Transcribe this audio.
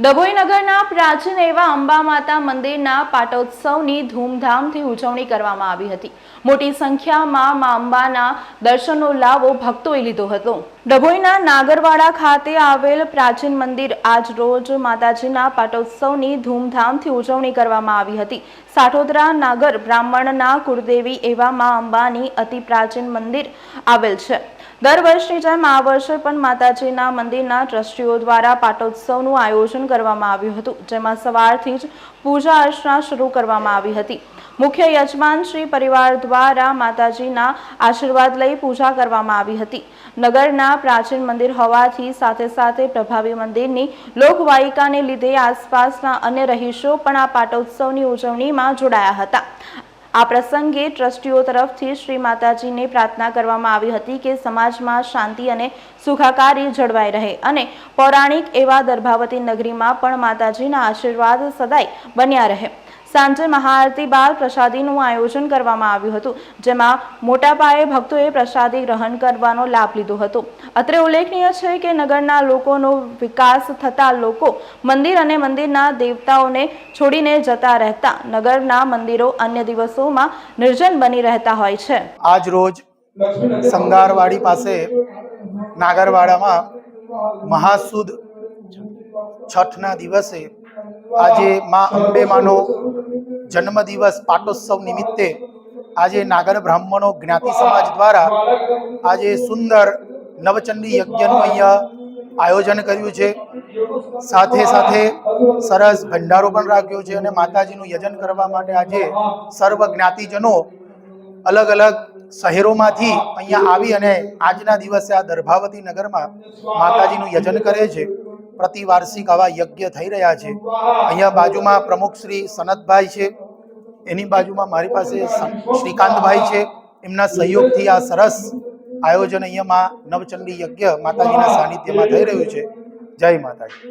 ડભોઈ નગરના પ્રાચીન એવા અંબા માતા મંદિરના પાટોત્સવની ધૂમધામથી ઉજવણી કરવામાં આવી હતી। મોટી સંખ્યામાં મા અંબાના દર્શનનો લાવો ભક્તોએ લીધો હતો। ડભોઈના નાગરવાડા ખાતે આવેલ પ્રાચીન મંદિર આજ રોજ માતાજીના પાટોત્સવની ધૂમધામથી ઉજવણી કરવામાં આવી હતી। સાઠોદરા નાગર બ્રાહ્મણના કુળદેવી એવા મા અંબાની અતિ પ્રાચીન મંદિર આવેલ છે। દર વર્ષની જેમ આ વર્ષે પણ માતાજીના મંદિરના ટ્રસ્ટીઓ દ્વારા પાટોત્સવનું આયોજન કરવામાં આવ્યું હતું, જેમાં સવારથી જ પૂજા અર્ચના શરૂ કરવામાં આવી હતી। મુખ્ય યજમાન શ્રી પરિવાર દ્વારા માતાજીના આશીર્વાદ લઈ પૂજા કરવામાં આવી હતી। નગરના પ્રાચીન મંદિર હોવાથી સાથે સાથે પ્રભાવી મંદિરની લોકવાયકાને લીધે આસપાસના અન્ય રહીશો પણ આ પાટોત્સવની ઉજવણીમાં જોડાયા હતા। આ પ્રસંગે ટ્રસ્ટીઓ તરફથી શ્રી માતાજીને પ્રાર્થના કરવામાં આવી હતી કે સમાજમાં શાંતિ અને સુખાકારી જળવાઈ રહે અને પૌરાણિક એવા દર્ભાવતી નગરીમાં પણ માતાજીના આશીર્વાદ સદાય બન્યા રહે। સાંજે મહાઆરતી બાદ પ્રસાદીનું આયોજન કરવામાં આવ્યું હતું, જેમાં મોટા પાયે ભક્તોએ પ્રસાદી ગ્રહણ કરવાનો લાભ લીધો હતો। અત્રે ઉલ્લેખનીય છે કે નગરના લોકોનો વિકાસ થતા લોકો મંદિર અને મંદિરના દેવતાઓને છોડીને જતા રહેતા નગરના મંદિરો અન્ય દિવસોમાં નિર્જન બની રહેતા હોય છે। આજ રોજ સંગારવાડી પાસે નાગરવાડામાં મહાસુદ છઠના દિવસે આજે મા અંબે માનો જન્મદિવસ પાટોત્સવ નિમિત્તે આજે નાગર બ્રાહ્મણો જ્ઞાતિ સમાજ દ્વારા આજે સુંદર નવચંડી યજ્ઞનું અહીંયા આયોજન કર્યું છે। સાથે સાથે સરસ ભંડારો પણ રાખ્યો છે અને માતાજીનું યજન કરવા માટે આજે સર્વ જ્ઞાતિજનો અલગ અલગ શહેરોમાંથી અહીંયા આવી અને આજના દિવસે આ દર્ભાવતી નગરમાં માતાજીનું યજન કરે છે। પ્રતિવાર્ષિક આવા યજ્ઞ થઈ રહ્યા છે। અહીંયા બાજુમાં પ્રમુખ શ્રી સનતભાઈ છે, એની બાજુમાં મારી પાસે શ્રીકાંતભાઈ છે। એમના સહયોગથી આ સરસ આયોજન અહીંયામાં નવચંડી યજ્ઞ માતાજીના સાનિધ્યમાં થઈ રહ્યું છે। જય માતાજી।